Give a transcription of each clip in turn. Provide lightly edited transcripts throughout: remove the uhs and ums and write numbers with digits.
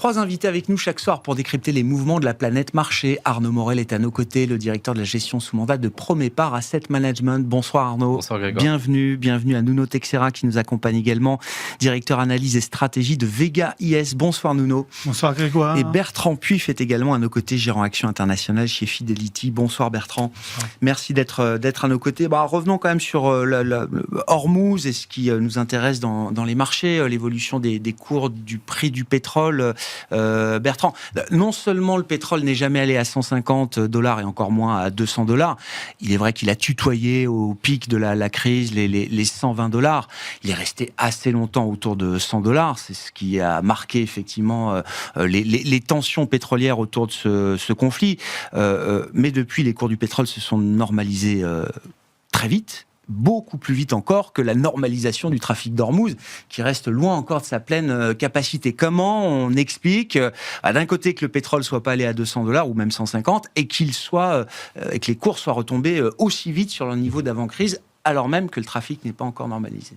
3 invités avec nous chaque soir pour décrypter les mouvements de la planète marché. Arnaud Morel est à nos côtés, le directeur de la gestion sous mandat de Promépar Asset Management. Bonsoir Arnaud. Bonsoir Grégoire. Bienvenue à Nuno Teixeira qui nous accompagne également, directeur analyse et stratégie de Vega IS. Bonsoir Nuno. Bonsoir Grégoire. Et Bertrand Puif est également à nos côtés, gérant action internationale chez Fidelity. Bonsoir Bertrand. Bonsoir. Merci d'être à nos côtés. Revenons quand même sur Hormuz et ce qui nous intéresse dans les marchés, l'évolution des cours du prix du pétrole. Bertrand, non seulement le pétrole n'est jamais allé à $150 et encore moins à $200, il est vrai qu'il a tutoyé au pic de la crise les $120. Il est resté assez longtemps autour de $100. C'est ce qui a marqué effectivement les tensions pétrolières autour de ce conflit. Mais depuis, les cours du pétrole se sont normalisés très vite. Beaucoup plus vite encore que la normalisation du trafic d'Ormuz, qui reste loin encore de sa pleine capacité. Comment on explique, d'un côté, que le pétrole soit pas allé à $200 ou même 150 et que les cours soient retombés aussi vite sur leur niveau d'avant-crise, alors même que le trafic n'est pas encore normalisé?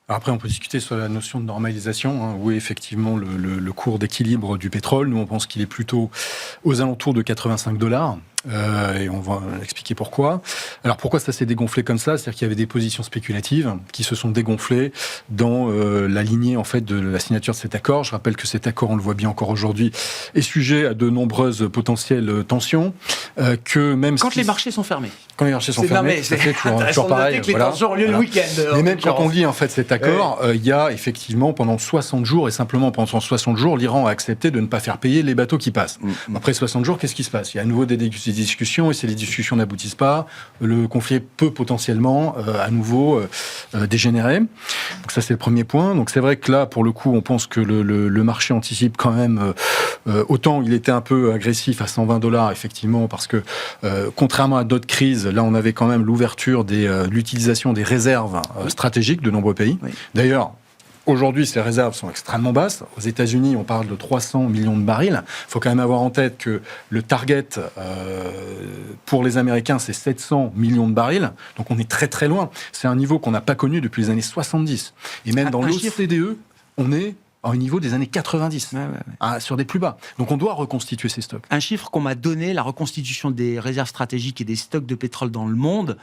Alors après, on peut discuter sur la notion de normalisation, où est effectivement le cours d'équilibre du pétrole. Nous, on pense qu'il est plutôt aux alentours de $85. Et on va expliquer pourquoi. Alors pourquoi ça s'est dégonflé comme ça? C'est-à-dire qu'il y avait des positions spéculatives qui se sont dégonflées dans la lignée en fait de la signature de cet accord. Je rappelle que cet accord, on le voit bien encore aujourd'hui, est sujet à de nombreuses potentielles tensions. Quand les marchés sont fermés. Quand les marchés sont fermés, c'est toujours pareil. Que les tensions ont lieu le week-end. Mais même quand on lit en fait cet accord, il y a effectivement pendant 60 jours et simplement pendant 60 jours, l'Iran a accepté de ne pas faire payer les bateaux qui passent. Après 60 jours, qu'est-ce qui se passe? Il y a à nouveau des discussions, et si les discussions n'aboutissent pas, le conflit peut potentiellement à nouveau dégénérer. Donc ça, c'est le premier point. Donc c'est vrai que là, pour le coup, on pense que le marché anticipe quand même, autant il était un peu agressif à $120, effectivement, parce que contrairement à d'autres crises, là, on avait quand même l'ouverture de l'utilisation des réserves stratégiques de nombreux pays. Oui. D'ailleurs, aujourd'hui, ces réserves sont extrêmement basses. Aux États-Unis, on parle de 300 millions de barils. Il faut quand même avoir en tête que le target pour les Américains, c'est 700 millions de barils. Donc on est très très loin. C'est un niveau qu'on n'a pas connu depuis les années 70. Et même dans l'OCDE, on est à un niveau des années 90, sur des plus bas. Donc on doit reconstituer ces stocks. Un chiffre qu'on m'a donné, la reconstitution des réserves stratégiques et des stocks de pétrole dans le monde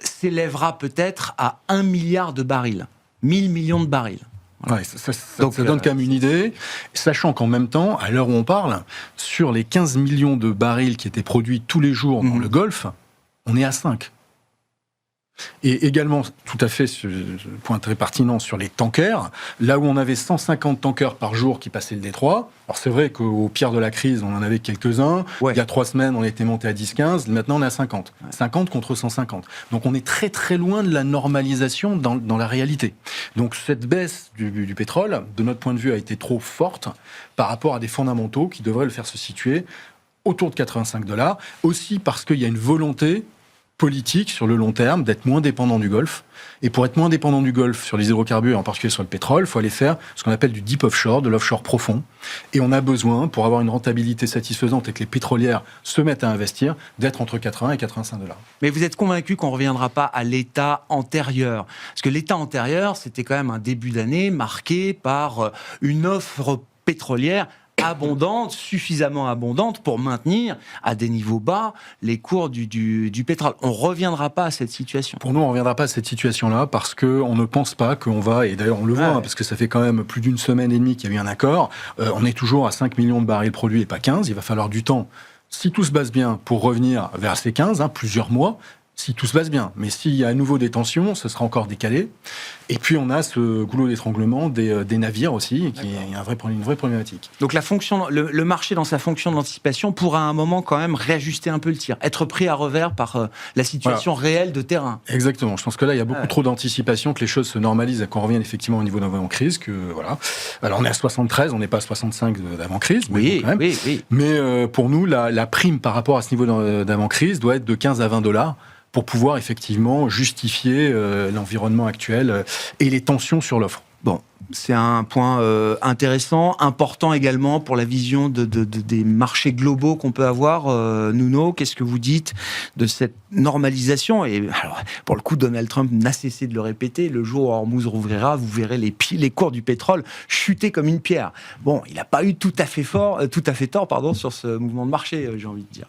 s'élèvera peut-être à 1 milliard de barils. 1000 millions de barils. Voilà. Ouais, ça donne quand même une idée, sachant qu'en même temps, à l'heure où on parle, sur les 15 millions de barils qui étaient produits tous les jours dans le Golfe, on est à 5. Et également, tout à fait, ce point très pertinent sur les tankers, là où on avait 150 tankers par jour qui passaient le détroit. Alors c'est vrai qu'au pire de la crise, on en avait quelques-uns. Ouais. Il y a 3 semaines, on était monté à 10-15. Maintenant, on est à 50. Ouais. 50 contre 150. Donc on est très très loin de la normalisation dans la réalité. Donc cette baisse du pétrole, de notre point de vue, a été trop forte par rapport à des fondamentaux qui devraient le faire se situer autour de $85. Aussi parce qu'il y a une volonté politique sur le long terme, d'être moins dépendant du Golfe. Et pour être moins dépendant du Golfe sur les hydrocarbures, en particulier sur le pétrole, il faut aller faire ce qu'on appelle du deep offshore, de l'offshore profond. Et on a besoin, pour avoir une rentabilité satisfaisante et que les pétrolières se mettent à investir, d'être entre 80 et $85. Mais vous êtes convaincu qu'on ne reviendra pas à l'état antérieur? Parce que l'état antérieur, c'était quand même un début d'année marqué par une offre pétrolière abondante, suffisamment abondante pour maintenir à des niveaux bas les cours du pétrole. On ne reviendra pas à cette situation. Pour nous, on ne reviendra pas à cette situation-là parce qu'on ne pense pas qu'on va, et d'ailleurs on le voit, parce que ça fait quand même plus d'une semaine et demie qu'il y a eu un accord, on est toujours à 5 millions de barils produits et pas 15, il va falloir du temps, si tout se passe bien, pour revenir vers ces 15, plusieurs mois, si tout se passe bien. Mais s'il y a à nouveau des tensions, ce sera encore décalé. Et puis on a ce goulot d'étranglement des navires aussi, qui est une vraie problématique. Donc le marché dans sa fonction d'anticipation pourra à un moment quand même réajuster un peu le tir, être pris à revers par la situation réelle de terrain. Exactement. Je pense que là, il y a beaucoup trop d'anticipation, que les choses se normalisent et qu'on revienne effectivement au niveau d'avant-crise. Alors on est à 73, on n'est pas à 65 d'avant-crise. Oui. Mais pour nous, la prime par rapport à ce niveau d'avant-crise doit être de 15 à $20 pour pouvoir effectivement justifier l'environnement actuel et les tensions sur l'offre. Bon, c'est un point intéressant, important également pour la vision des marchés globaux qu'on peut avoir. Nuno, qu'est-ce que vous dites de cette normalisation? Et alors, pour le coup, Donald Trump n'a cessé de le répéter. Le jour où Hormuz rouvrira, vous verrez les cours du pétrole chuter comme une pierre. Bon, il n'a pas eu tout à fait tort, sur ce mouvement de marché, j'ai envie de dire.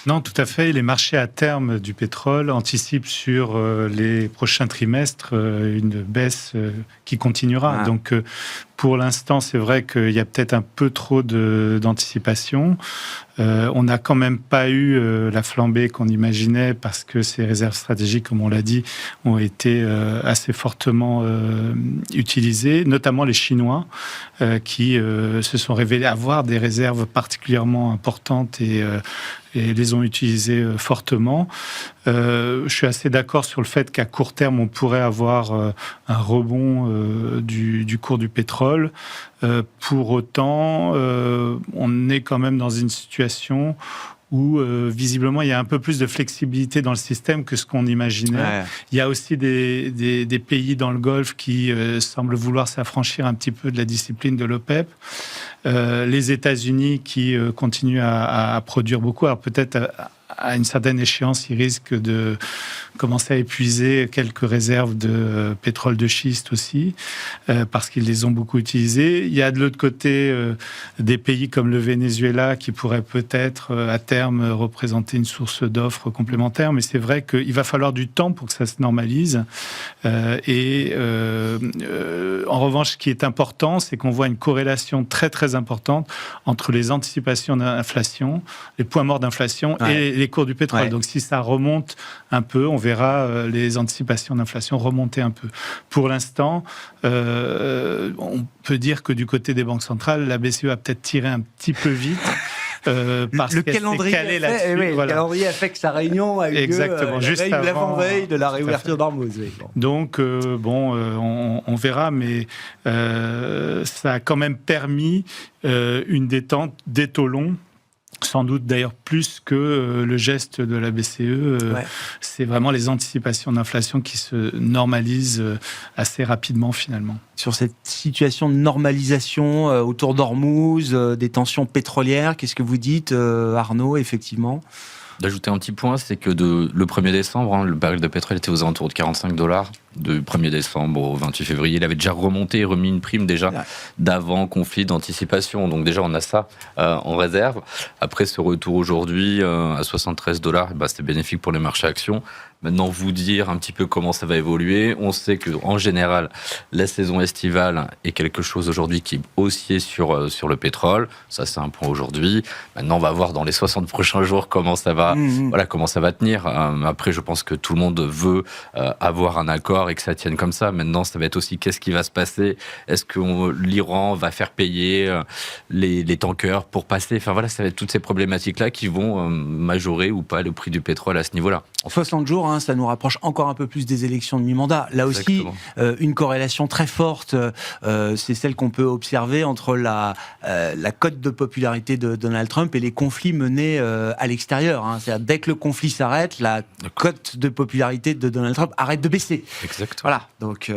Non, tout à fait. Les marchés à terme du pétrole anticipent sur les prochains trimestres une baisse qui continuera. Ah. Donc, pour l'instant, c'est vrai qu'il y a peut-être un peu trop d'anticipation. On n'a quand même pas eu la flambée qu'on imaginait parce que ces réserves stratégiques, comme on l'a dit, ont été assez fortement utilisées, notamment les Chinois qui se sont révélés avoir des réserves particulièrement importantes et les ont utilisées fortement. Je suis assez d'accord sur le fait qu'à court terme, on pourrait avoir un rebond du cours du pétrole. Pour autant, on est quand même dans une situation où visiblement il y a un peu plus de flexibilité dans le système que ce qu'on imaginait. Ouais. Il y a aussi des pays dans le Golfe qui semblent vouloir s'affranchir un petit peu de la discipline de l'OPEP. Les États-Unis qui continuent à produire beaucoup. Alors peut-être à une certaine échéance, ils risquent de commencer à épuiser quelques réserves de pétrole de schiste aussi, parce qu'ils les ont beaucoup utilisées. Il y a de l'autre côté des pays comme le Venezuela qui pourraient peut-être à terme représenter une source d'offres complémentaires, mais c'est vrai qu'il va falloir du temps pour que ça se normalise. En revanche, ce qui est important, c'est qu'on voit une corrélation très très importante entre les anticipations d'inflation, les points morts d'inflation et les cours du pétrole. Ouais. Donc si ça remonte un peu, on verra les anticipations d'inflation remonter un peu. Pour l'instant, on peut dire que du côté des banques centrales, la BCE a peut-être tiré un petit peu vite. Parce le calendrier a fait que sa réunion a eu lieu juste l'avant-veille de la réouverture d'Hormuz. Donc, on verra, mais ça a quand même permis une détente des taux longs. Sans doute d'ailleurs plus que le geste de la BCE. C'est vraiment les anticipations d'inflation qui se normalisent assez rapidement finalement. Sur cette situation de normalisation autour d'Hormuz, des tensions pétrolières, qu'est-ce que vous dites, Arnaud, effectivement ? D'ajouter un petit point, c'est que le 1er décembre, le baril de pétrole était aux alentours de $45. Du 1er décembre au 28 février, il avait déjà remonté et remis une prime déjà d'avant conflit, d'anticipation. Donc déjà, on a ça en réserve. Après ce retour aujourd'hui à $73, c'est bénéfique pour les marchés actions. Maintenant, vous dire un petit peu comment ça va évoluer. On sait qu'en général, la saison estivale est quelque chose aujourd'hui qui est haussier sur le pétrole. Ça, c'est un point aujourd'hui. Maintenant, on va voir dans les 60 prochains jours comment ça va, comment ça va tenir. Après, je pense que tout le monde veut avoir un accord et que ça tienne comme ça. Maintenant, ça va être aussi qu'est-ce qui va se passer. Est-ce que l'Iran va faire payer les tankers pour passer? Enfin voilà, ça va être toutes ces problématiques-là qui vont majorer ou pas le prix du pétrole à ce niveau-là. En 60 jours, ça nous rapproche encore un peu plus des élections de mi-mandat. Là aussi, une corrélation très forte, c'est celle qu'on peut observer entre la cote de popularité de Donald Trump et les conflits menés à l'extérieur. C'est-à-dire, dès que le conflit s'arrête, la cote de popularité de Donald Trump arrête de baisser. Exactement. Voilà. Donc,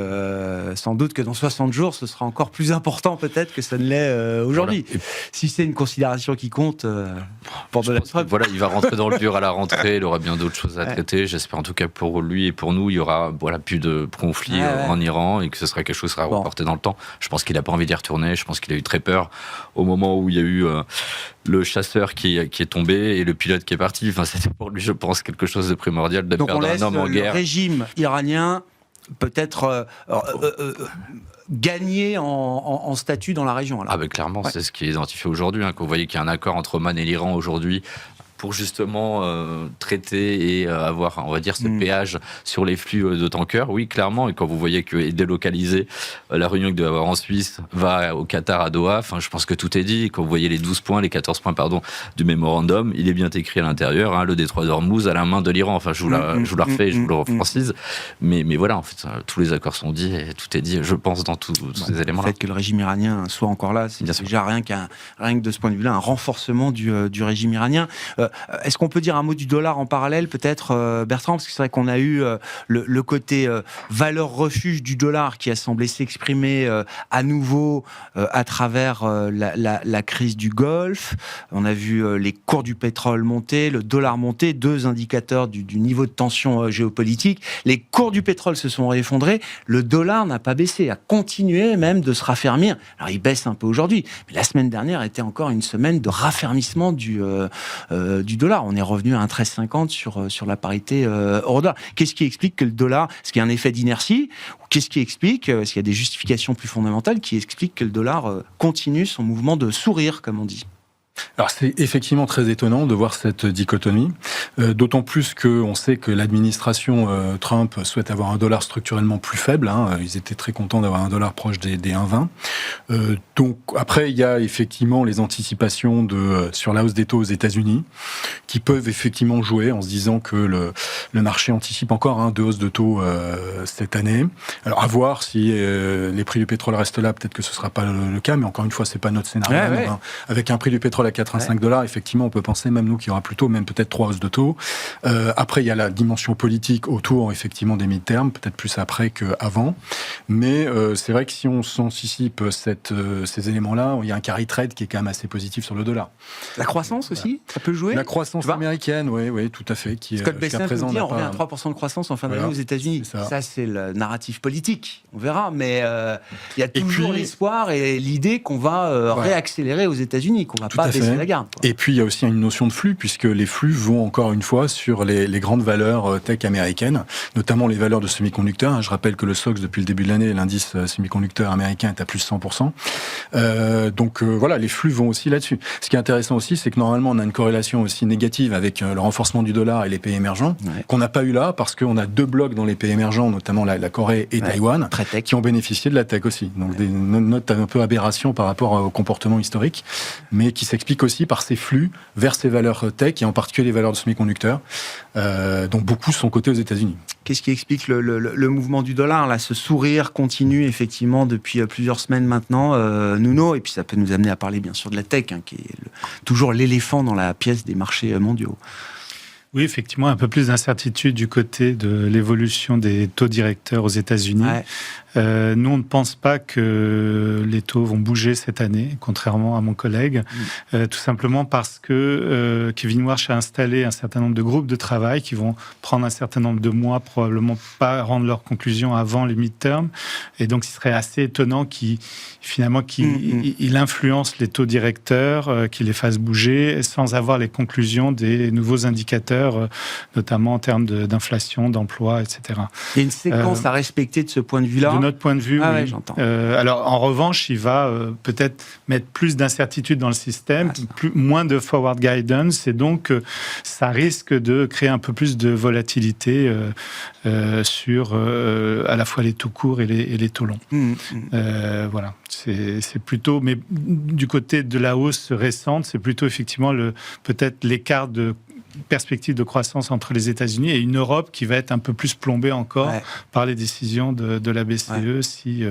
sans doute que dans 60 jours, ce sera encore plus important peut-être que ça ne l'est aujourd'hui. Voilà. Si c'est une considération qui compte pour Donald Trump. Voilà, il va rentrer dans le dur à la rentrée, il aura bien d'autres choses à traiter. J'espère en tout cas pour lui et pour nous, il y aura plus de conflits en Iran et que ce sera quelque chose qui sera reporté dans le temps. Je pense qu'il n'a pas envie d'y retourner. Je pense qu'il a eu très peur au moment où il y a eu le chasseur qui est tombé et le pilote qui est parti. Enfin, c'était pour lui, je pense, quelque chose de primordial de perdre un homme en guerre. Donc on laisse le régime iranien peut-être gagner en statut dans la région. Alors. Clairement, c'est ce qui est identifié aujourd'hui. Quand vous voyez qu'il y a un accord entre Oman et l'Iran aujourd'hui, pour justement traiter et avoir, on va dire, ce péage sur les flux de tankers. Oui, clairement. Et quand vous voyez que est délocalisé, la réunion qu'il doit avoir en Suisse va au Qatar, à Doha. Enfin, je pense que tout est dit. Et quand vous voyez les 14 points, du mémorandum, il est bien écrit à l'intérieur. Le détroit d'Ormuz à la main de l'Iran. Enfin, je vous la refais, je vous le refrancise. Mais voilà, en fait, tous les accords sont dits et tout est dit, je pense, dans tous ces éléments-là. Le fait que le régime iranien soit encore là, c'est déjà rien que de ce point de vue-là, un renforcement du régime iranien. Est-ce qu'on peut dire un mot du dollar en parallèle, peut-être, Bertrand? Parce que c'est vrai qu'on a eu le côté valeur refuge du dollar qui a semblé s'exprimer à nouveau à travers la crise du Golfe. On a vu les cours du pétrole monter, le dollar monter, deux indicateurs du niveau de tension géopolitique. Les cours du pétrole se sont effondrés, le dollar n'a pas baissé, a continué même de se raffermir. Alors il baisse un peu aujourd'hui, mais la semaine dernière était encore une semaine de raffermissement du dollar. On est revenu à 1,1350 sur la parité euro-dollar. Qu'est-ce qui explique que le dollar, est-ce qu'il y a un effet d'inertie, ou qu'est-ce qui explique, est-ce qu'il y a des justifications plus fondamentales qui expliquent que le dollar continue son mouvement de sourire, comme on dit? Alors c'est effectivement très étonnant de voir cette dichotomie, d'autant plus qu'on sait que l'administration Trump souhaite avoir un dollar structurellement plus faible. Ils étaient très contents d'avoir un dollar proche des 1,20. Donc après, il y a effectivement les anticipations sur la hausse des taux aux États-Unis qui peuvent effectivement jouer en se disant que le marché anticipe encore deux hausses de taux cette année. Alors à voir si les prix du pétrole restent là, peut-être que ce ne sera pas le cas, mais encore une fois, c'est pas notre scénario. Ouais. Avec un prix du pétrole à 85 $, effectivement, on peut penser, même nous, qu'il y aura plutôt, même peut-être 3 hausses de taux. Après, il y a la dimension politique autour, effectivement, des mid-terms, peut-être plus après qu'avant. Mais c'est vrai que si on s'anticipe ces éléments-là, il y a un carry trade qui est quand même assez positif sur le dollar. La croissance aussi, ça peut jouer? La croissance américaine, oui, tout à fait. Scott Bessent nous dit, on revient à 3% de croissance en fin d'année aux États-Unis. Ça, c'est le narratif politique. On verra, mais il y a toujours l'espoir et l'idée qu'on va réaccélérer aux États-Unis, qu'on va pas baisser la garde. Et puis, il y a aussi une notion de flux, puisque les flux vont encore une fois sur les grandes valeurs tech américaines, notamment les valeurs de semi-conducteurs. Je rappelle que le SOX, depuis le début de l'année, l'indice semi-conducteur américain est à plus 100%. Donc voilà, les flux vont aussi là-dessus. Ce qui est intéressant aussi, c'est que normalement, on a une corrélation aussi négative avec le renforcement du dollar et les pays émergents, qu'on n'a pas eu là, parce qu'on a deux blocs dans les pays émergents, notamment la Corée et Taïwan, qui ont bénéficié de la tech aussi. Donc des notes un peu aberrations par rapport au comportement historique, mais qui s'explique aussi par ces flux vers ces valeurs tech, et en particulier les valeurs de semi-conducteurs, dont beaucoup sont cotées aux États-Unis. Qu'est-ce qui explique le mouvement du dollar, là, ce sourire continu, effectivement, depuis plusieurs semaines maintenant, Nuno, et puis ça peut nous amener à parler, bien sûr, de la tech, qui est toujours l'éléphant dans la pièce des marchés mondiaux. Oui, effectivement, un peu plus d'incertitude du côté de l'évolution des taux directeurs aux États-Unis. Nous, on ne pense pas que les taux vont bouger cette année, contrairement à mon collègue, tout simplement parce que Kevin Warsh a installé un certain nombre de groupes de travail qui vont prendre un certain nombre de mois, probablement pas rendre leurs conclusions avant les midterms, et donc il serait assez étonnant qu'il influence les taux directeurs, qu'il les fasse bouger sans avoir les conclusions des nouveaux indicateurs, notamment en termes d'inflation, d'emploi, etc. Il y a une séquence à respecter de ce point de vue-là. De notre point de vue, oui. Ouais, j'entends. Alors, en revanche, il va peut-être mettre plus d'incertitude dans le système, moins de forward guidance, et donc ça risque de créer un peu plus de volatilité sur à la fois les taux courts et les taux longs. Voilà, c'est plutôt, mais du côté de la hausse récente, c'est plutôt effectivement peut-être l'écart de perspective de croissance entre les États-Unis et une Europe qui va être un peu plus plombée encore par les décisions de la BCE si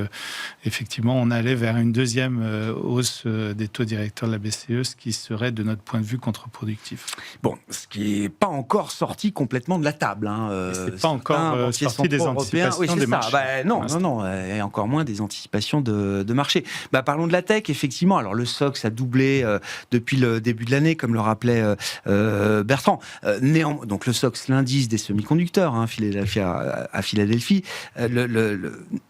effectivement on allait vers une deuxième hausse des taux directeurs de la BCE, ce qui serait de notre point de vue contre-productif. Bon, ce qui n'est pas encore sorti complètement de la table. C'est pas encore sorti des anticipations des marchés. Non, et encore moins des anticipations de marché. Parlons de la tech, effectivement. Alors le SOX a doublé depuis le début de l'année, comme le rappelait Bertrand. Donc le SOX, l'indice des semi-conducteurs à Philadelphie,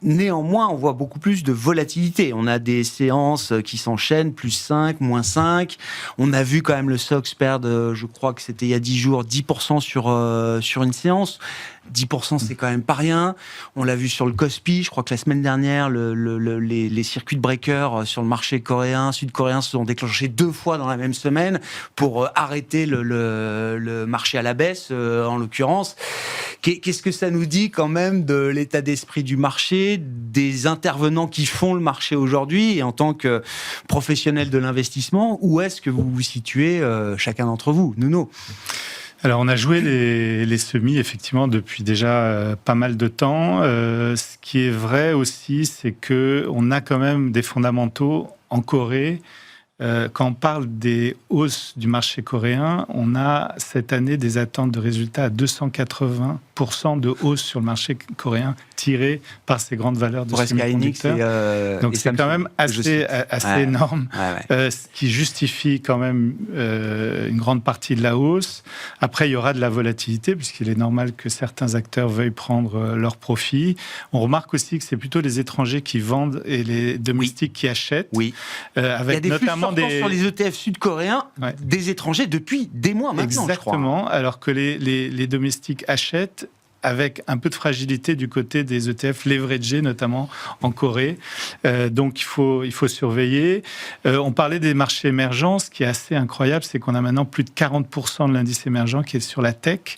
néanmoins, on voit beaucoup plus de volatilité. On a des séances qui s'enchaînent, plus 5, moins 5. On a vu quand même le SOX perdre, je crois que c'était il y a 10 jours, 10% sur une séance. 10%, c'est quand même pas rien. On l'a vu sur le Kospi. Je crois que la semaine dernière, les circuits de breakers sur le marché coréen, sud-coréen se sont déclenchés 2 fois dans la même semaine pour arrêter le marché à la baisse, en l'occurrence. Qu'est-ce que ça nous dit quand même de l'état d'esprit du marché, des intervenants qui font le marché aujourd'hui, et en tant que professionnel de l'investissement, où est-ce que vous vous situez, chacun d'entre vous, Nuno? Alors, on a joué les semis, effectivement, depuis déjà pas mal de temps. Ce qui est vrai aussi, c'est qu'on a quand même des fondamentaux en Corée quand on parle des hausses du marché coréen, on a cette année des attentes de résultats à 280% de hausse sur le marché coréen tirées par ces grandes valeurs de semi-conducteurs. Donc c'est quand même assez énorme, ce qui justifie quand même une grande partie de la hausse. Après, il y aura de la volatilité, puisqu'il est normal que certains acteurs veuillent prendre leurs profits. On remarque aussi que c'est plutôt les étrangers qui vendent et les domestiques qui achètent. Oui. Avec il y a des notamment flux sur les ETF sud-coréens des étrangers depuis des mois maintenant, exactement, je crois. Alors que les domestiques achètent avec un peu de fragilité du côté des ETF leveragés, notamment en Corée. Donc, il faut surveiller. On parlait des marchés émergents. Ce qui est assez incroyable, c'est qu'on a maintenant plus de 40% de l'indice émergent qui est sur la tech.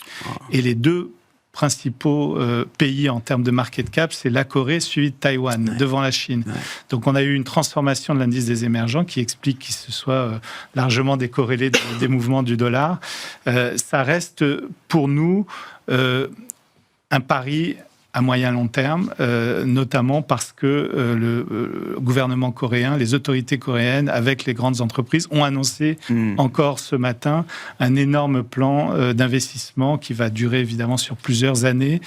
Et les deux principaux pays en termes de market cap, c'est la Corée suivi de Taïwan, devant la Chine. Donc on a eu une transformation de l'indice des émergents qui explique qu'il se soit largement décorrélé des mouvements du dollar. Ça reste pour nous un pari à moyen long terme, notamment parce que le gouvernement coréen, les autorités coréennes, avec les grandes entreprises, ont annoncé encore ce matin un énorme plan d'investissement qui va durer évidemment sur plusieurs années,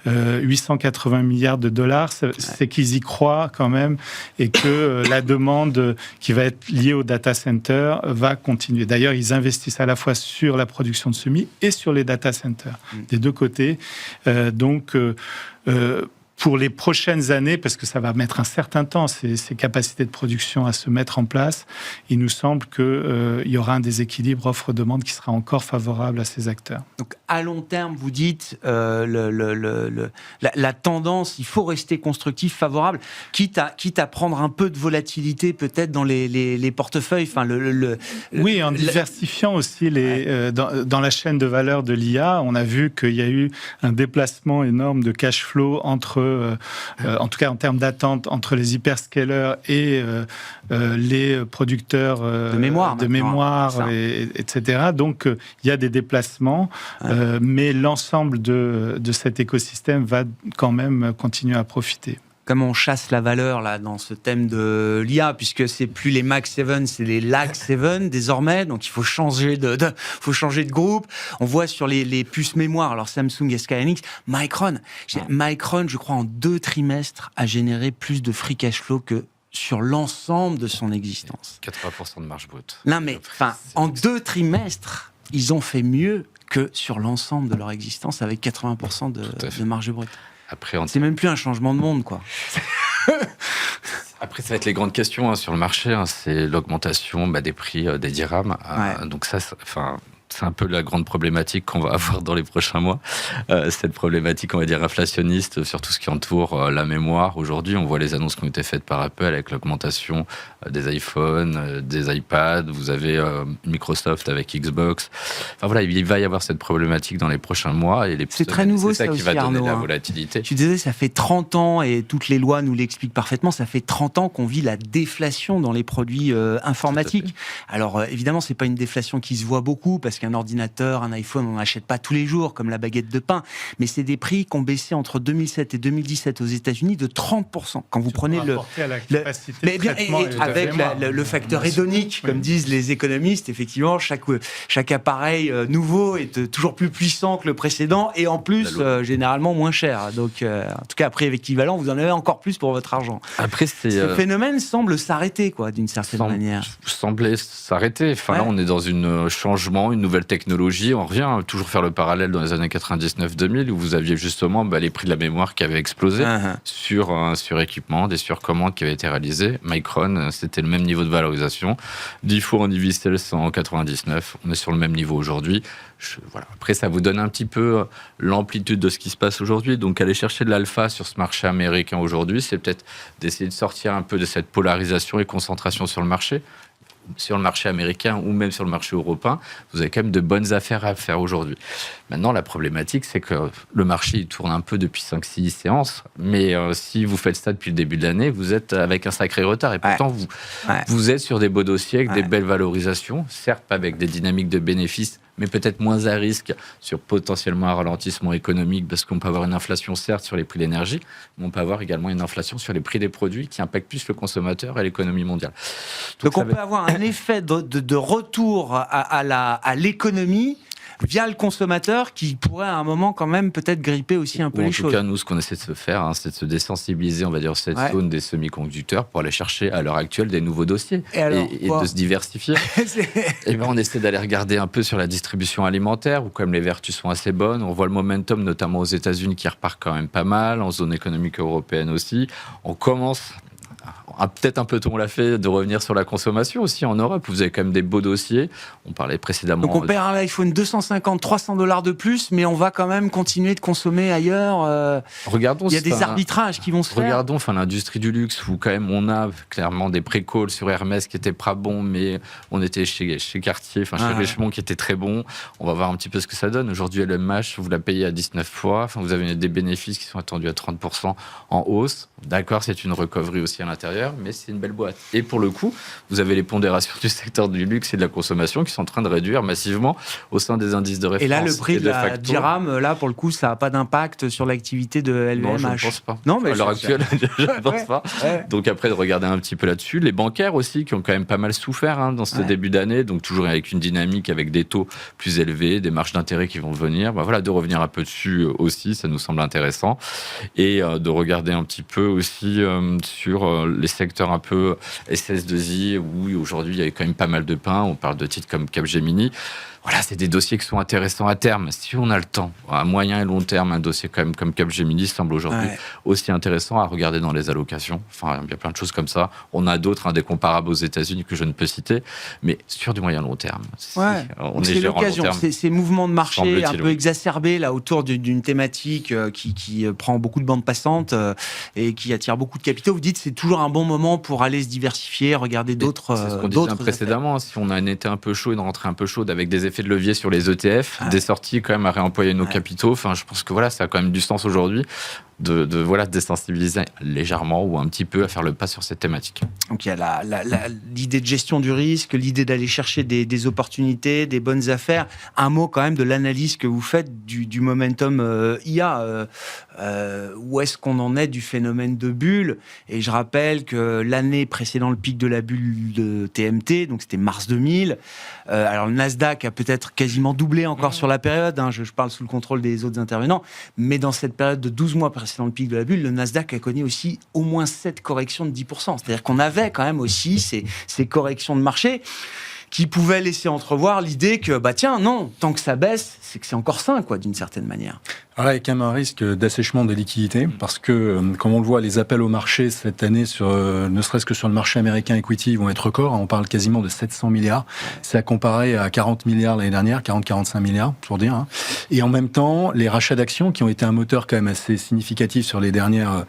880 milliards de dollars, c'est qu'ils y croient quand même et que la demande qui va être liée au data center va continuer. D'ailleurs, ils investissent à la fois sur la production de semis et sur les data centers, des deux côtés. Pour les prochaines années, parce que ça va mettre un certain temps, ces capacités de production à se mettre en place, il nous semble qu'il y aura un déséquilibre offre-demande qui sera encore favorable à ces acteurs. Donc à long terme, vous dites, la tendance, il faut rester constructif, favorable, quitte à prendre un peu de volatilité peut-être dans les portefeuilles. Enfin, oui, en diversifiant aussi dans la chaîne de valeur de l'IA, on a vu qu'il y a eu un déplacement énorme de cash flow entre en tout cas en termes d'attente, entre les hyperscalers et les producteurs de mémoire, etc. Donc, il y a des déplacements, mais l'ensemble de cet écosystème va quand même continuer à profiter. Comment on chasse la valeur là dans ce thème de l'IA, puisque c'est plus les Mag 7, c'est les Lag 7 désormais, donc il faut changer de groupe. On voit sur les puces mémoire, alors Samsung et Skylinks, Micron, je crois en 2 trimestres a généré plus de free cash flow que sur l'ensemble de son existence. 80% de marge brute. Non mais en 2 trimestres, ils ont fait mieux que sur l'ensemble de leur existence avec 80% de marge brute. Après, c'est même plus un changement de monde, quoi. Après, ça va être les grandes questions sur le marché. C'est l'augmentation des prix des dirhams. Donc ça, c'est un peu la grande problématique qu'on va avoir dans les prochains mois. Cette problématique, on va dire, inflationniste sur tout ce qui entoure la mémoire. Aujourd'hui, on voit les annonces qui ont été faites par Apple avec l'augmentation des iPhones, des iPads. Vous avez Microsoft avec Xbox. Enfin voilà, il va y avoir cette problématique dans les prochains mois. Et c'est très nouveau, c'est ça qui aussi, va donner Arnaud, la volatilité. Tu disais, ça fait 30 ans, et toutes les lois nous l'expliquent parfaitement, ça fait 30 ans qu'on vit la déflation dans les produits informatiques. Alors évidemment, c'est pas une déflation qui se voit beaucoup, parce qu'un ordinateur, un iPhone, on n'achète pas tous les jours, comme la baguette de pain, mais c'est des prix qui ont baissé entre 2007 et 2017 aux États-Unis de 30%. Quand vous prenez avec le facteur hédonique, comme disent les économistes, effectivement, chaque appareil nouveau est toujours plus puissant que le précédent, et en plus, généralement moins cher. Donc, en tout cas, à prix équivalent, vous en avez encore plus pour votre argent. Après, ce phénomène semble s'arrêter, quoi, d'une certaine manière. Semblait s'arrêter. Enfin, là, on est dans un changement, une nouvelle technologie. On revient toujours faire le parallèle dans les années 99-2000, où vous aviez justement les prix de la mémoire qui avaient explosé sur un suréquipement, des surcommandes qui avaient été réalisées. Micron, c'était le même niveau de valorisation. Diffo en Divistel 199, on est sur le même niveau aujourd'hui. Voilà. Après, ça vous donne un petit peu l'amplitude de ce qui se passe aujourd'hui. Donc, aller chercher de l'alpha sur ce marché américain aujourd'hui, c'est peut-être d'essayer de sortir un peu de cette polarisation et concentration sur le marché américain ou même sur le marché européen. Vous avez quand même de bonnes affaires à faire aujourd'hui. Maintenant, la problématique, c'est que le marché il tourne un peu depuis 5-6 séances, mais si vous faites ça depuis le début de l'année, vous êtes avec un sacré retard. Et pourtant, vous êtes sur des beaux dossiers avec des belles valorisations, certes pas avec des dynamiques de bénéfices mais peut-être moins à risque sur potentiellement un ralentissement économique, parce qu'on peut avoir une inflation certes sur les prix de l'énergie, mais on peut avoir également une inflation sur les prix des produits qui impactent plus le consommateur et l'économie mondiale. Donc on peut avoir un effet de retour à l'économie via le consommateur qui pourrait à un moment quand même peut-être gripper aussi un peu les choses. En tout cas, nous, ce qu'on essaie de se faire, c'est de se désensibiliser, on va dire, cette zone des semi-conducteurs pour aller chercher à l'heure actuelle des nouveaux dossiers et de se diversifier. Et ben, on essaie d'aller regarder un peu sur la distribution alimentaire où quand même les vertus sont assez bonnes. On voit le momentum, notamment aux États-Unis, qui repart quand même pas mal, en zone économique européenne aussi. On commence... peut-être un peu tôt on l'a fait, de revenir sur la consommation aussi en Europe. Vous avez quand même des beaux dossiers. On parlait précédemment... Donc on perd un iPhone 250, $300 de plus, mais on va quand même continuer de consommer ailleurs. Regardons, il y a des arbitrages qui vont se faire. Regardons l'industrie du luxe, où quand même on a clairement des pré-calls sur Hermès qui étaient pas bons, mais on était chez Cartier, chez Richemont qui était très bon. On va voir un petit peu ce que ça donne. Aujourd'hui, LVMH, vous la payez à 19 fois. Vous avez des bénéfices qui sont attendus à 30% en hausse. D'accord, c'est une recovery aussi à l'intérieur, mais c'est une belle boîte. Et pour le coup, vous avez les pondérations du secteur du luxe et de la consommation qui sont en train de réduire massivement au sein des indices de référence. Et là, le prix de la dirham, là, pour le coup, ça n'a pas d'impact sur l'activité de LVMH. Non, je ne pense pas. Non, mais à l'heure actuelle, je ne pense pas. Ouais. Donc après, de regarder un petit peu là-dessus. Les bancaires aussi, qui ont quand même pas mal souffert dans ce début d'année, donc toujours avec une dynamique, avec des taux plus élevés, des marges d'intérêt qui vont venir. De revenir un peu dessus aussi, ça nous semble intéressant. Et de regarder un petit peu aussi sur les secteurs un peu SS2I, où aujourd'hui il y a quand même pas mal de pain. On parle de titres comme Capgemini. Voilà, c'est des dossiers qui sont intéressants à terme. Si on a le temps, à moyen et long terme, un dossier quand même comme Capgemini semble aujourd'hui aussi intéressant à regarder dans les allocations. Il y a plein de choses comme ça. On a d'autres, des comparables aux États-Unis que je ne peux citer, mais sur du moyen long terme. On est l'occasion, ces mouvements de marché un peu exacerbés là autour d'une thématique qui prend beaucoup de bandes passantes et qui attire beaucoup de capitaux. Vous dites c'est toujours un bon moment pour aller se diversifier, regarder d'autres. C'est ce qu'on disait précédemment. Si on a un été un peu chaud, une rentrée un peu chaude avec des effets de levier sur les ETF, des sorties quand même à réemployer nos capitaux. Je pense que ça a quand même du sens aujourd'hui de désensibiliser légèrement ou un petit peu à faire le pas sur cette thématique. Donc il y a l'idée de gestion du risque, l'idée d'aller chercher des opportunités, des bonnes affaires. Un mot quand même de l'analyse que vous faites du momentum IA. Où est-ce qu'on en est du phénomène de bulle? Et je rappelle que l'année précédant le pic de la bulle de TMT, donc c'était mars 2000, alors le Nasdaq a peut-être quasiment doublé encore sur la période, je parle sous le contrôle des autres intervenants, mais dans cette période de 12 mois précédant le pic de la bulle, le Nasdaq a connu aussi au moins 7 corrections de 10%. C'est-à-dire qu'on avait quand même aussi ces corrections de marché qui pouvaient laisser entrevoir l'idée que, tant que ça baisse, c'est que c'est encore sain, d'une certaine manière. Alors là, il y a quand même un risque d'assèchement des liquidités, parce que, comme on le voit, les appels au marché cette année, ne serait-ce que sur le marché américain equity, vont être records. On parle quasiment de 700 milliards. C'est à comparer à 40 milliards l'année dernière, 40-45 milliards, pour dire. Et en même temps, les rachats d'actions, qui ont été un moteur quand même assez significatif sur les dernières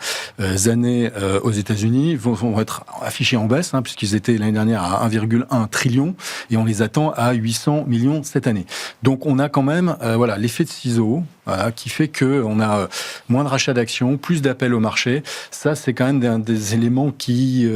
années aux États-Unis, vont être affichés en baisse, puisqu'ils étaient l'année dernière à 1,1 trillion, et on les attend à 800 millions cette année. Donc on a quand même l'effet de ciseaux, qui fait qu'on a moins de rachats d'actions, plus d'appels au marché. Ça, c'est quand même des éléments qui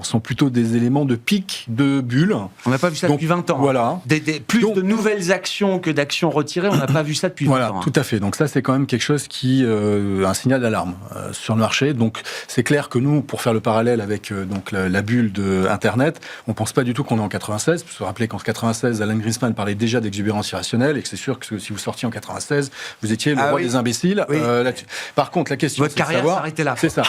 sont plutôt des éléments de pic, de bulle. On n'a pas vu ça depuis 20 ans. Voilà. De nouvelles actions que d'actions retirées, on n'a pas vu ça depuis 20 ans. Voilà, tout à fait. Donc ça, c'est quand même quelque chose qui un signal d'alarme sur le marché. Donc c'est clair que nous, pour faire le parallèle avec la bulle de Internet, on pense pas du tout qu'on est en 96. Parce que vous rappelez qu'en 96, Alan Greenspan parlait déjà d'exubérance irrationnelle et que c'est sûr que si vous sortiez en 96, vous étiez le roi des imbéciles. Oui. Par contre, la question, votre carrière s'arrêtait là. C'est ça.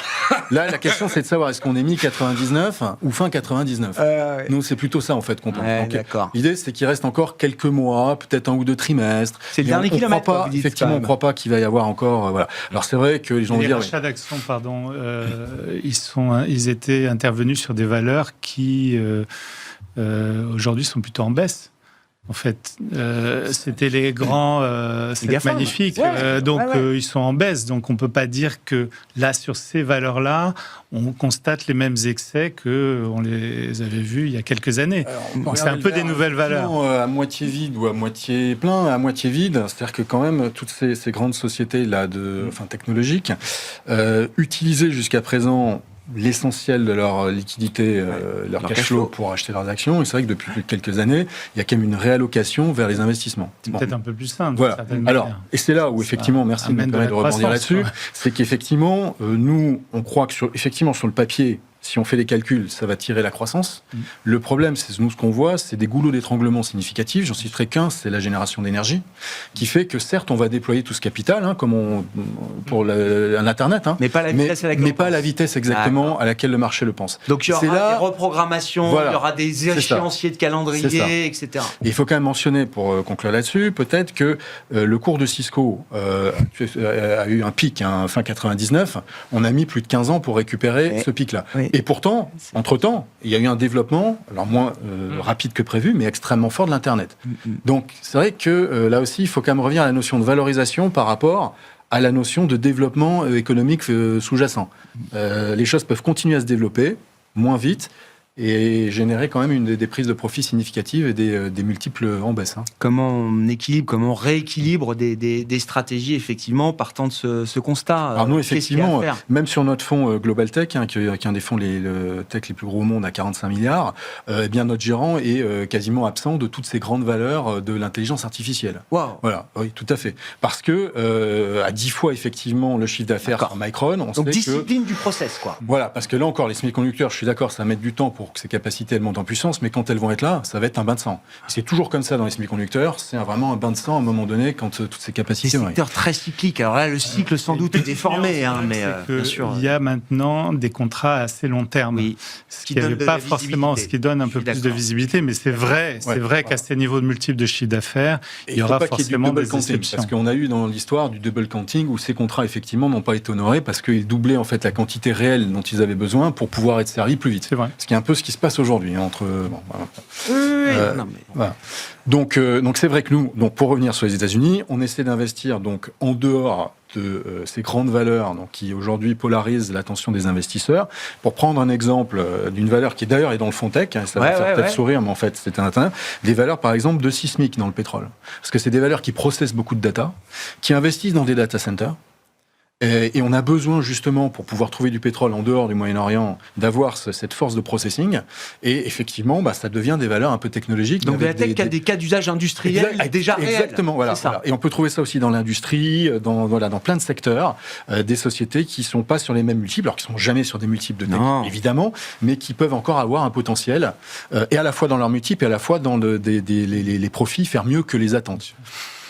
Là, la question, c'est de savoir est-ce qu'on est mi-99 ou fin 99. Nous, c'est plutôt ça en fait qu'on pense. Donc, l'idée, c'est qu'il reste encore quelques mois, peut-être un ou deux trimestres. C'est le dernier kilomètre. Effectivement, on ne croit pas qu'il va y avoir encore. Alors c'est vrai que les gens vont dire. Les rachats d'actions, ils étaient intervenus sur des valeurs qui aujourd'hui sont plutôt en baisse. En fait, c'était les grands, c'est magnifique. Ils sont en baisse. Donc, on peut pas dire que là, sur ces valeurs-là, on constate les mêmes excès que on les avait vus il y a quelques années. Donc, c'est un peu des nouvelles valeurs. À moitié vide ou à moitié plein, à moitié vide. C'est-à-dire que quand même, toutes ces grandes sociétés là technologiques, utilisées jusqu'à présent l'essentiel de leur liquidité, leur cash flow pour acheter leurs actions. Et c'est vrai que depuis quelques années, il y a quand même une réallocation vers les investissements. C'est peut-être un peu plus simple. Voilà. Alors, et c'est là où effectivement, merci de me permettre de rebondir là-dessus, c'est qu'effectivement, nous, on croit que sur le papier, si on fait des calculs, ça va tirer la croissance. Le problème, c'est nous ce qu'on voit, c'est des goulots d'étranglement significatifs. J'en citerai qu'un, c'est la génération d'énergie, qui fait que certes, on va déployer tout ce capital, comme pour un Internet, mais pas à la vitesse exactement à laquelle le marché le pense. Donc il y aura des reprogrammations, il y aura des échéanciers de calendrier, etc. Et il faut quand même mentionner, pour conclure là-dessus, peut-être que le cours de Cisco a eu un pic fin 99. On a mis plus de 15 ans pour récupérer ce pic-là. Oui. Et pourtant, entre-temps, il y a eu un développement, alors moins rapide que prévu, mais extrêmement fort de l'Internet. Donc, c'est vrai que là aussi, il faut quand même revenir à la notion de valorisation par rapport à la notion de développement économique sous-jacent. Les choses peuvent continuer à se développer, moins vite, et générer quand même des prises de profit significatives et des multiples en baisse. Comment on équilibre, comment on rééquilibre des stratégies, effectivement, partant de ce constat. Alors nous, effectivement, même sur notre fonds Global Tech, qui est un des fonds tech les plus gros au monde à 45 milliards, eh bien notre gérant est quasiment absent de toutes ces grandes valeurs de l'intelligence artificielle. Wow. Voilà, oui, tout à fait. Parce que à 10 fois, effectivement, le chiffre d'affaires par Micron, on donc discipline du process, quoi. Voilà, parce que là encore, les semi-conducteurs, je suis d'accord, ça va mettre du temps pour que ces capacités elles montent en puissance, mais quand elles vont être là, ça va être un bain de sang. C'est toujours comme ça dans les semi-conducteurs, c'est vraiment un bain de sang à un moment donné quand toutes ces capacités vont être. C'est un secteur très cyclique. Alors là, le cycle sans doute est déformé, mais bien sûr. Il y a maintenant des contrats à assez long terme, ce qui n'est pas forcément ce qui donne un peu plus de visibilité, mais c'est vrai, qu'à ces niveaux de multiples de chiffre d'affaires, il y aura forcément des exceptions. Parce qu'on a eu dans l'histoire du double counting où ces contrats effectivement n'ont pas été honorés parce qu'ils doublaient en fait la quantité réelle dont ils avaient besoin pour pouvoir être servis plus vite. C'est vrai. Ce qui est un peu ce qui se passe aujourd'hui voilà. Donc c'est vrai que nous, pour revenir sur les États-Unis, on essaie d'investir donc en dehors de ces grandes valeurs qui aujourd'hui polarisent l'attention des investisseurs. Pour prendre un exemple d'une valeur qui d'ailleurs est dans le fonds tech, ça va faire peut-être sourire, mais en fait c'est des valeurs par exemple de sismique dans le pétrole. Parce que c'est des valeurs qui processent beaucoup de data, qui investissent dans des data centers. Et on a besoin justement, pour pouvoir trouver du pétrole en dehors du Moyen-Orient, d'avoir cette force de processing. Et effectivement, ça devient des valeurs un peu technologiques. Donc la tech a des cas d'usage industriel déjà réels. Exactement, voilà. Et on peut trouver ça aussi dans l'industrie, dans plein de secteurs, des sociétés qui ne sont pas sur les mêmes multiples, alors qui ne sont jamais sur des multiples de tech, évidemment, mais qui peuvent encore avoir un potentiel, et à la fois dans leurs multiples, et à la fois dans les profits, faire mieux que les attentes.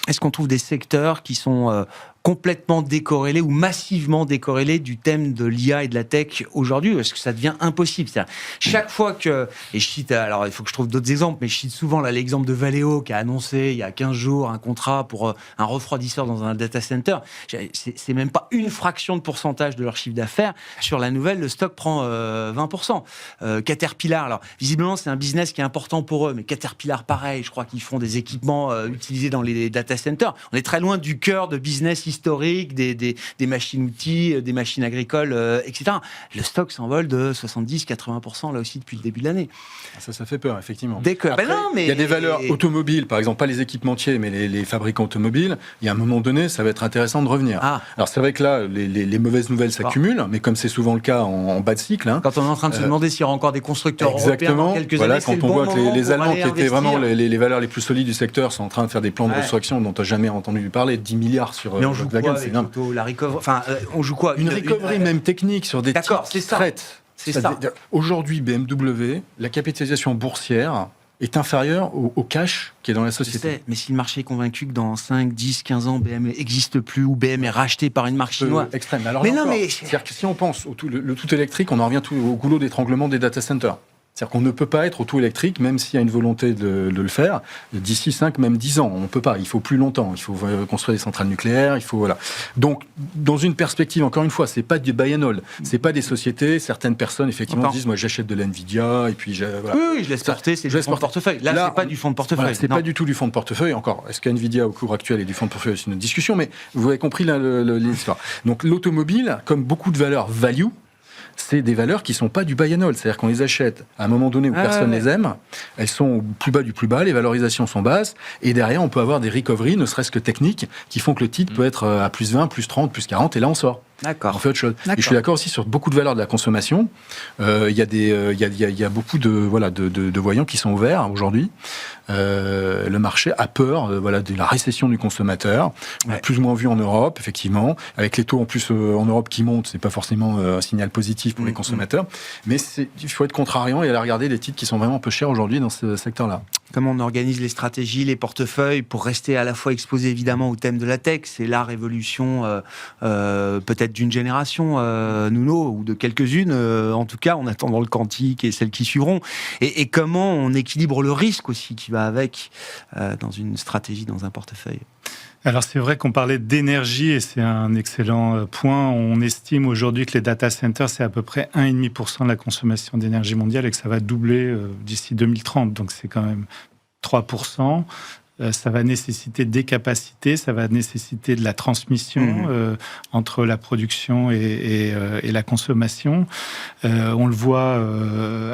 Est-ce qu'on trouve des secteurs qui sont complètement décorrélés ou massivement décorrélés du thème de l'IA et de la tech aujourd'hui? Est-ce que ça devient impossible? Chaque fois que, et je cite, alors il faut que je trouve d'autres exemples, mais je cite souvent là l'exemple de Valeo qui a annoncé il y a 15 jours un contrat pour un refroidisseur dans un data center. C'est même pas une fraction de pourcentage de leur chiffre d'affaires. Sur la nouvelle, le stock prend 20%. Caterpillar, alors visiblement c'est un business qui est important pour eux, mais Caterpillar pareil, je crois qu'ils font des équipements utilisés dans les data centers. On est très loin du cœur de business historique, des machines-outils, des machines agricoles, etc. Le stock s'envole de 70-80% là aussi depuis le début de l'année. Ça fait peur, effectivement. Après, il y a des valeurs automobiles, par exemple, pas les équipementiers, mais les fabricants automobiles. Il y a un moment donné, ça va être intéressant de revenir. Alors c'est vrai que là, les mauvaises nouvelles s'accumulent, mais comme c'est souvent le cas en bas de cycle. Quand on est en train de se demander s'il y aura encore des constructeurs européens dans quelques années, quand on voit que les Allemands, qui étaient vraiment les valeurs les plus solides du secteur, sont en train de faire des plans de reconstruction dont tu n'as jamais entendu parler, 10 milliards sur Volkswagen, c'est énorme. On joue quoi? Une recovery même technique sur des titres qui traitent. C'est ça. Aujourd'hui, BMW, la capitalisation boursière est inférieure au cash qui est dans la société. Mais si le marché est convaincu que dans 5, 10, 15 ans, BM n'existe plus ou BM est racheté par une marque chinoise. Extrême. Alors c'est-à-dire que si on pense le tout électrique, on en revient au goulot d'étranglement des data centers. C'est-à-dire qu'on ne peut pas être auto électrique, même s'il y a une volonté de le faire, d'ici 5, même 10 ans. On ne peut pas, il faut plus longtemps. Il faut construire des centrales nucléaires, voilà. Donc, dans une perspective, encore une fois, c'est pas du buy and hold. C'est pas des sociétés, certaines personnes, effectivement, disent, moi, j'achète de l'NVIDIA, et puis, voilà. Oui, je laisse porter, c'est du fonds de portefeuille. Là, c'est pas du fonds de portefeuille. Voilà, c'est pas du tout du fonds de portefeuille, encore. Est-ce qu'NVIDIA, au cours actuel, est du fonds de portefeuille? C'est une autre discussion, mais vous avez compris l'histoire. Donc, l'automobile, comme beaucoup de valeurs value, c'est des valeurs qui ne sont pas du buy and hold. C'est-à-dire qu'on les achète à un moment donné où personne les aime, elles sont au plus bas du plus bas, les valorisations sont basses, et derrière, on peut avoir des recoveries, ne serait-ce que techniques, qui font que le titre peut être à plus 20, plus 30, plus 40, et là, on sort. D'accord. On fait autre chose. Et je suis d'accord aussi sur beaucoup de valeurs de la consommation. Il y a beaucoup de voyants qui sont ouverts aujourd'hui. Le marché a peur de la récession du consommateur. On l'a plus ou moins vu en Europe, effectivement. Avec les taux en plus en Europe qui montent, c'est pas forcément un signal positif pour les consommateurs. Mais il faut être contrariant et aller regarder les titres qui sont vraiment peu chers aujourd'hui dans ce secteur-là. Comment on organise les stratégies, les portefeuilles pour rester à la fois exposé évidemment au thème de la tech. C'est la révolution peut-être d'une génération, Nuno, ou de quelques-unes, en tout cas en attendant le quantique et celles qui suivront. Et comment on équilibre le risque aussi qui va avec dans une stratégie, dans un portefeuille. Alors c'est vrai qu'on parlait d'énergie et c'est un excellent point. On estime aujourd'hui que les data centers, c'est à peu près 1,5% de la consommation d'énergie mondiale et que ça va doubler d'ici 2030. Donc c'est quand même 3%. Ça va nécessiter des capacités, ça va nécessiter de la transmission entre la production et la consommation. On le voit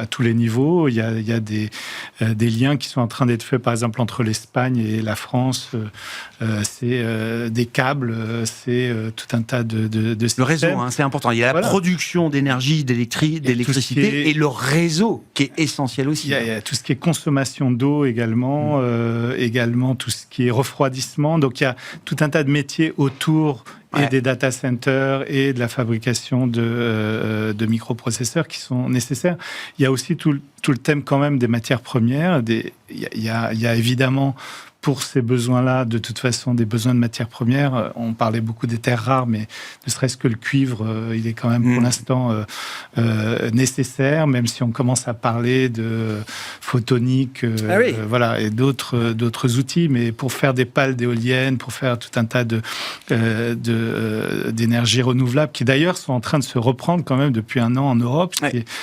à tous les niveaux. Il y a des liens qui sont en train d'être faits, par exemple, entre l'Espagne et la France. C'est des câbles, c'est tout un tas de systèmes. Le réseau, c'est important. Il y a la production d'énergie, d'électricité et le réseau qui est essentiel aussi. Il y a tout ce qui est consommation d'eau également, également tout ce qui est refroidissement. Donc il y a tout un tas de métiers autour et des data centers et de la fabrication de microprocesseurs qui sont nécessaires. Il y a aussi tout le thème quand même des matières premières. Il y a évidemment pour ces besoins-là, de toute façon, des besoins de matières premières. On parlait beaucoup des terres rares, mais ne serait-ce que le cuivre, il est quand même pour l'instant nécessaire, même si on commence à parler de photonique, et d'autres outils. Mais pour faire des pales d'éoliennes, pour faire tout un tas d'énergies renouvelables, qui d'ailleurs sont en train de se reprendre quand même depuis un an en Europe.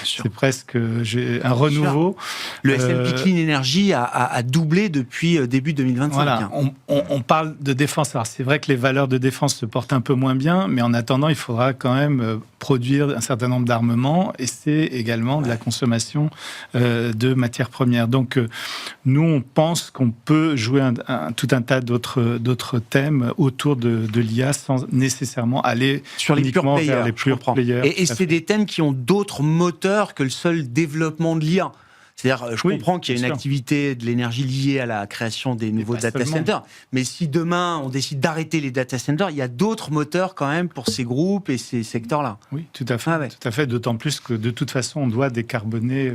C'est presque un renouveau. Le S&P Clean Energy a doublé depuis début 2025. Voilà, on parle de défense. Alors c'est vrai que les valeurs de défense se portent un peu moins bien, mais en attendant, il faudra quand même produire un certain nombre d'armements et c'est également de la consommation de matières premières. Donc nous, on pense qu'on peut jouer tout un tas d'autres thèmes autour de l'IA sans nécessairement aller sur les pure players, vers les pure players. Et c'est des thèmes qui ont d'autres moteurs que le seul développement de l'IA. C'est-à-dire, je comprends qu'il y a une activité de l'énergie liée à la création des nouveaux data centers, mais si demain on décide d'arrêter les data centers, il y a d'autres moteurs quand même pour ces groupes et ces secteurs-là. Oui, tout à fait. Tout à fait. D'autant plus que de toute façon, on doit décarboner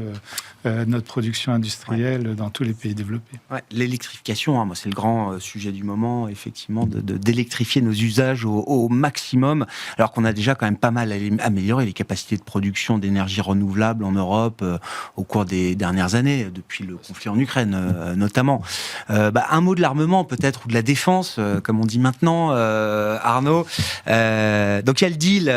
notre production industrielle dans tous les pays développés. L'électrification, moi, c'est le grand sujet du moment, effectivement, d'électrifier nos usages au maximum, alors qu'on a déjà quand même pas mal amélioré les capacités de production d'énergie renouvelable en Europe au cours des dernières années, depuis le conflit en Ukraine notamment. Un mot de l'armement peut-être, ou de la défense, comme on dit maintenant, Arnaud. Donc il y a le deal,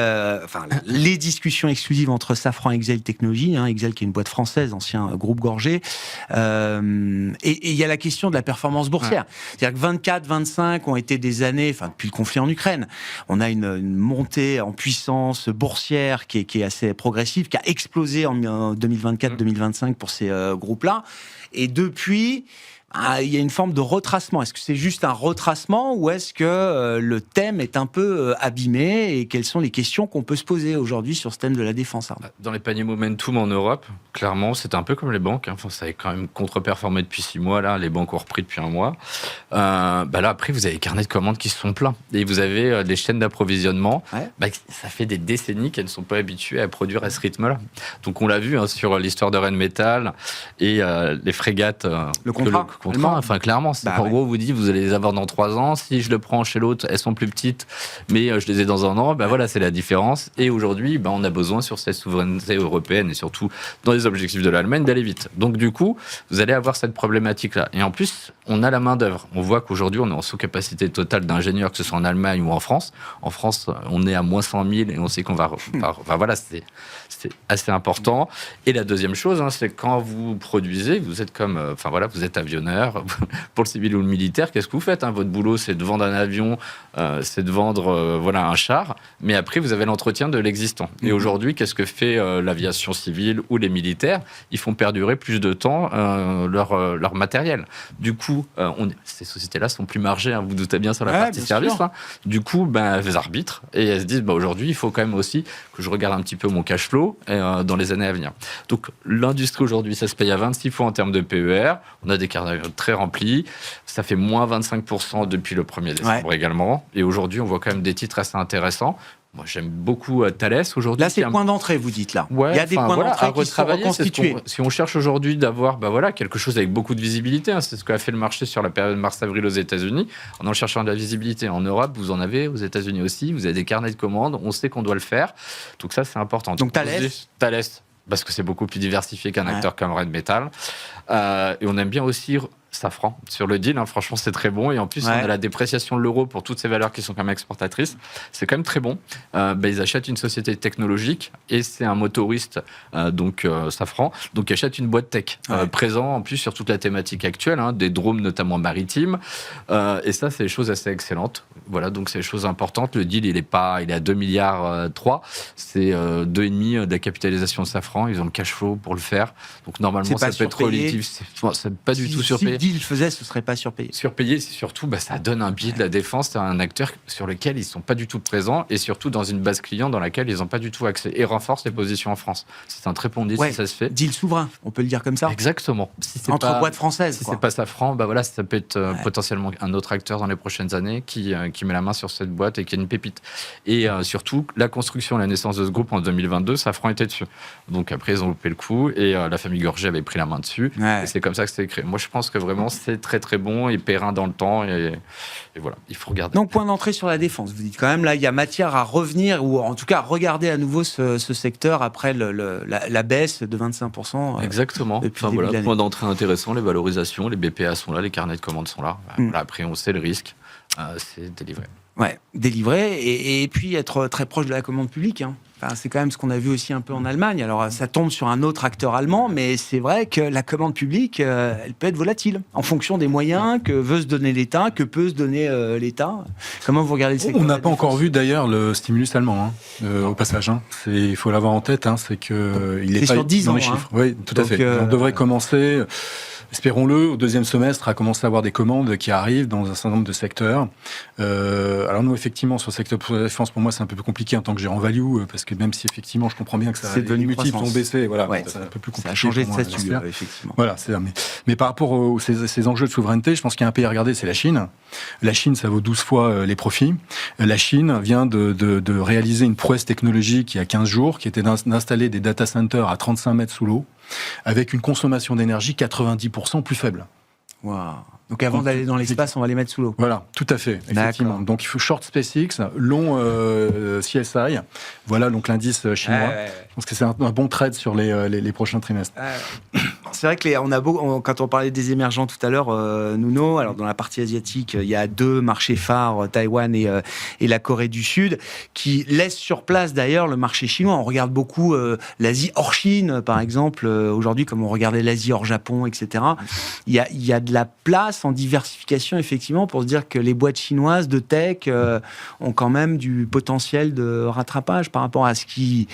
les discussions exclusives entre Safran et Exail Technologies, Exail qui est une boîte française, ancien groupe Gorgé, et il y a la question de la performance boursière. C'est-à-dire que 24, 25 ont été des années, depuis le conflit en Ukraine, on a une montée en puissance boursière qui est assez progressive, qui a explosé en 2024-2025 pour ces groupes-là. Et depuis, il y a une forme de retracement. Est-ce que c'est juste un retracement ou est-ce que le thème est un peu abîmé et quelles sont les questions qu'on peut se poser aujourd'hui sur ce thème de la défense, Arnaud ? Dans les paniers momentum en Europe, clairement, c'est un peu comme les banques. Ça a quand même contre-performé depuis 6 mois. Là, les banques ont repris depuis 1 mois. Là, après, vous avez les carnets de commandes qui sont pleins. Et vous avez des chaînes d'approvisionnement. Ça fait des décennies qu'elles ne sont pas habituées à produire à ce rythme-là. Donc, on l'a vu sur l'histoire de Rheinmetall et les frégates. Le contrat. Clairement, en gros, vous dites, vous allez les avoir dans 3 ans. Si je le prends chez l'autre, elles sont plus petites, mais je les ai dans 1 an. Voilà, c'est la différence. Et aujourd'hui, on a besoin sur cette souveraineté européenne et surtout dans les objectifs de l'Allemagne d'aller vite. Donc, du coup, vous allez avoir cette problématique-là. Et en plus, on a la main-d'œuvre. On voit qu'aujourd'hui, on est en sous-capacité totale d'ingénieurs, que ce soit en Allemagne ou en France. En France, on est à moins 100 000 et on sait qu'on va. C'est assez important. Et la deuxième chose, c'est quand vous produisez, vous êtes comme. Vous êtes avionneur, entrepreneur, pour le civil ou le militaire, qu'est-ce que vous faites, hein? Votre boulot, c'est de vendre un avion, c'est de vendre un char, mais après, vous avez l'entretien de l'existant. Et aujourd'hui, qu'est-ce que fait l'aviation civile ou les militaires? Ils font perdurer plus de temps leur matériel. Du coup, ces sociétés-là sont plus margées, hein, vous vous doutez bien, sur la partie service. Hein. Du coup, elles arbitrent et elles se disent, aujourd'hui, il faut quand même aussi que je regarde un petit peu mon cash flow dans les années à venir. Donc, l'industrie aujourd'hui, ça se paye à 26 fois en termes de PER. On a des carnets très remplis. Ça fait moins 25% depuis le 1er décembre également. Et aujourd'hui, on voit quand même des titres assez intéressants. Moi, j'aime beaucoup Thales aujourd'hui. Là, c'est le point d'entrée, vous dites là. Ouais, il y a des points d'entrée qui sont reconstitués. Si on cherche aujourd'hui d'avoir quelque chose avec beaucoup de visibilité, hein, c'est ce qu'a fait le marché sur la période mars-avril aux États-Unis. En cherchant de la visibilité en Europe, vous en avez aux États-Unis aussi. Vous avez des carnets de commandes. On sait qu'on doit le faire. Donc ça, c'est important. Donc Thales, parce que c'est beaucoup plus diversifié qu'un acteur comme Rheinmetall. Et on aime bien aussi Safran sur le deal, hein, franchement c'est très bon, et en plus on a la dépréciation de l'euro pour toutes ces valeurs qui sont quand même exportatrices, c'est quand même très bon. Ils achètent une société technologique et c'est un motoriste, Safran, donc ils achètent une boîte tech présent en plus sur toute la thématique actuelle, hein, des drones notamment maritimes, et ça c'est des choses assez excellentes. Voilà, donc c'est des choses importantes. Le deal il est à 2,3 milliards, c'est 2,5 de la capitalisation de Safran, ils ont le cash flow pour le faire, donc normalement ça peut être relatif, c'est pas du tout surpayé. Si le faisait, ce serait pas surpayé. Surpayé, c'est surtout, ça donne un biais de la défense. C'est un acteur sur lequel ils sont pas du tout présents et surtout dans une base client dans laquelle ils n'ont pas du tout accès et renforce les positions en France. C'est un très bon deal si ça se fait. Deal souverain, on peut le dire comme ça. Exactement. Si c'est entre boîtes françaises. Si c'est pas Safran, ça peut être potentiellement un autre acteur dans les prochaines années qui met la main sur cette boîte et qui est une pépite. Et surtout, la construction, la naissance de ce groupe en 2022, Safran était dessus. Donc après, ils ont loupé le coup et la famille Gorgé avait pris la main dessus. Et c'est comme ça que c'est créé. Moi, je pense que vraiment c'est très très bon et périn dans le temps et voilà, il faut regarder. Donc point d'entrée sur la défense, vous dites quand même là il y a matière à revenir ou en tout cas regarder à nouveau ce secteur après la baisse de 25%. Exactement. Point d'entrée intéressant, les valorisations, les BPA sont là, les carnets de commandes sont là. Après on sait le risque, c'est délivré. Ouais, délivrer et puis être très proche de la commande publique. Hein. Enfin, c'est quand même ce qu'on a vu aussi un peu en Allemagne. Alors, ça tombe sur un autre acteur allemand, mais c'est vrai que la commande publique, elle peut être volatile en fonction des moyens que veut se donner l'État, que peut se donner l'État. Comment vous regardez le secteur? On n'a pas encore vu d'ailleurs le stimulus allemand, au passage. Il faut l'avoir en tête, c'est qu'il est pas sur 10 ans, dans les chiffres. Oui, tout à fait. On devrait commencer... Espérons-le, au deuxième semestre, à commencer à avoir des commandes qui arrivent dans un certain nombre de secteurs. Alors nous, effectivement, sur le secteur de la défense, pour moi, c'est un peu plus compliqué en tant que gérant value, parce que même si effectivement, je comprends bien que les multiples ont baissé, c'est un peu plus compliqué. Ça a changé de statut, effectivement. Voilà, mais par rapport à ces enjeux de souveraineté, je pense qu'il y a un pays à regarder, c'est la Chine. La Chine, ça vaut 12 fois les profits. La Chine vient de réaliser une prouesse technologique il y a 15 jours, qui était d'installer des data centers à 35 mètres sous l'eau, avec une consommation d'énergie 90% plus faible. Wow. Donc avant d'aller dans l'espace, on va les mettre sous l'eau. Voilà, tout à fait, effectivement. Donc il faut short SpaceX, long CSI. Voilà donc l'indice chinois. Je pense que c'est un bon trade sur les prochains trimestres. C'est vrai que quand on parlait des émergents tout à l'heure, Nuno, alors dans la partie asiatique, il y a 2 marchés phares, Taïwan et la Corée du Sud, qui laissent sur place d'ailleurs le marché chinois. On regarde beaucoup l'Asie hors Chine, par exemple, aujourd'hui, comme on regardait l'Asie hors Japon, etc. Il y a de la place en diversification, effectivement, pour se dire que les boîtes chinoises de tech ont quand même du potentiel de rattrapage par rapport à ce qui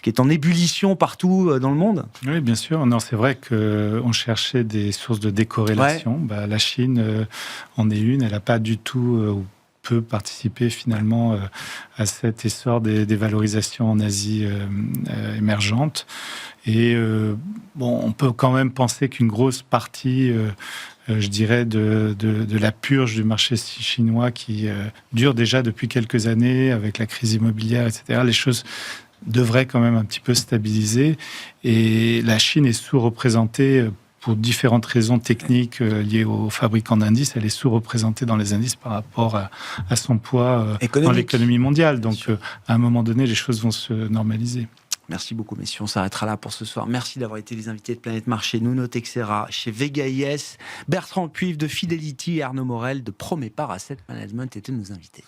est en ébullition partout dans le monde. Oui, bien sûr. Non, c'est vrai qu'on cherchait des sources de décorrélation. La Chine en est une. Elle n'a pas du tout... peut participer finalement à cet essor des valorisations en Asie émergente. Et on peut quand même penser qu'une grosse partie, je dirais, de la purge du marché chinois qui dure déjà depuis quelques années avec la crise immobilière, etc., les choses devraient quand même un petit peu stabiliser. Et la Chine est sous-représentée pour différentes raisons techniques liées aux fabricants d'indices. Elle est sous-représentée dans les indices par rapport à son poids dans l'économie mondiale. Donc, à un moment donné, les choses vont se normaliser. Merci beaucoup, messieurs. On s'arrêtera là pour ce soir. Merci d'avoir été les invités de Planète Marché. Nuno Teixeira chez Vega IS, Bertrand Puivre de Fidelity et Arnaud Morel de Promépar Asset Management étaient nos invités.